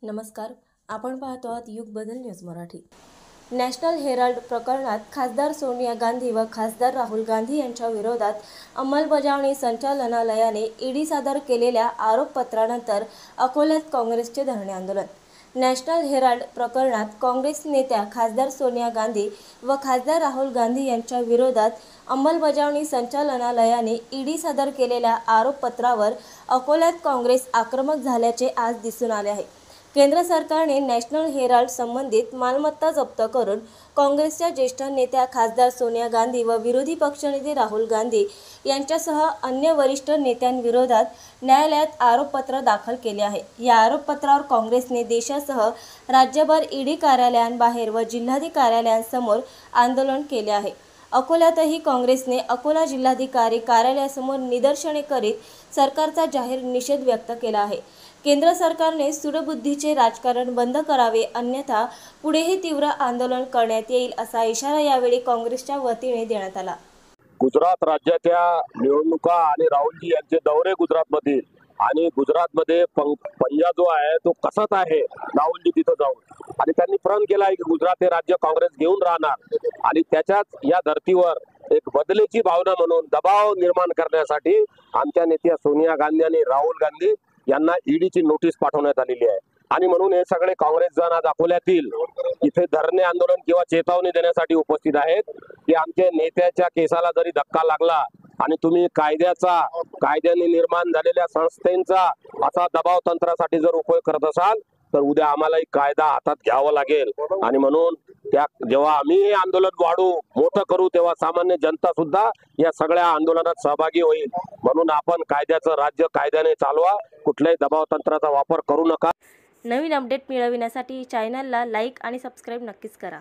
नमस्कार, आपण पाहतो आहात युग बदल न्यूज मराठी। नॅशनल हेराल्ड प्रकरणात खासदार सोनिया गांधी व खासदार राहुल गांधी यांच्या विरोधात अंमलबजावणी संचालनालयाने ईडी सादर केलेल्या आरोपपत्रानंतर अकोल्यात काँग्रेसचे धरणे आंदोलन। नॅशनल हेराल्ड प्रकरणात काँग्रेस नेत्या खासदार सोनिया गांधी व खासदार राहुल गांधी यांच्या विरोधात अंमलबजावणी संचालनालयाने ईडी सादर केलेल्या आरोपपत्रावर अकोल्यात काँग्रेस आक्रमक झाल्याचे आज दिसून आले आहे। केंद्र सरकारने नॅशनल हेराल्ड संबंधित मालमत्ता जप्त करून काँग्रेसच्या ज्येष्ठ नेत्या खासदार सोनिया गांधी व विरोधी पक्षनेते राहुल गांधी यांच्यासह अन्य वरिष्ठ नेत्यांविरोधात न्यायालयात आरोपपत्र दाखल केले आहे। या आरोपपत्रावर काँग्रेसने देशासह राज्यभर ईडी कार्यालयांबाहेर व जिल्हाधिकारी कार्यालयांसमोर आंदोलन केले आहे। अकोल्यातही काँग्रेसने अकोला जिल्हाधिकारी कार्यालयासमोर निदर्शने करीत सरकारचा जाहीर निषेध व्यक्त केला आहे। केंद्र सरकारने सूडबुद्धीचे राजकारण बंद करावे, अन्यथा पुढेही तीव्र आंदोलन करण्यात येईल असा इशारा यावेळी काँग्रेसच्या वतीने देण्यात आला। गुजरात राज्याच्या निवडणुका आणि राहुलजी यांचे दौरे गुजरातमधील आणि गुजरातमध्ये पंजा जो आहे तो कसत आहे राहुलजी तिथं जाऊन आणि त्यांनी प्रण केला आहे की गुजरात हे राज्य काँग्रेस घेऊन राहणार आणि त्याच्याच या धर्तीवर एक बदलेची भावना म्हणून दबाव निर्माण करण्यासाठी आमच्या नेत्या सोनिया गांधी आणि राहुल गांधी यांना ईडीची नोटीस पाठवण्यात आलेली आहे। आणि म्हणून हे सगळे काँग्रेस जण आज अकोल्यातील इथे धरणे आंदोलन किंवा चेतावणी देण्यासाठी उपस्थित आहेत की आमच्या नेत्याच्या केसाला जरी धक्का लागला आणि तुम्ही कायद्याने निर्माण झालेल्या संस्थेचा असा दबाव तंत्रासाठी जर उपयोग करत असाल तर उद्या आम्हालाही कायदा हातात घ्यावा लागेल। आणि म्हणून जेव्हा आम्ही हे आंदोलन वाढू मोठं करू तेव्हा सामान्य जनता सुद्धा या सगळ्या आंदोलनात सहभागी होईल। म्हणून आपण कायद्याचं राज्य कायद्याने चालवा, कुठल्याही दबाव तंत्राचा वापर करू नका। नवीन अपडेट मिळविण्यासाठी चॅनलला लाईक आणि सबस्क्राईब नक्कीच करा।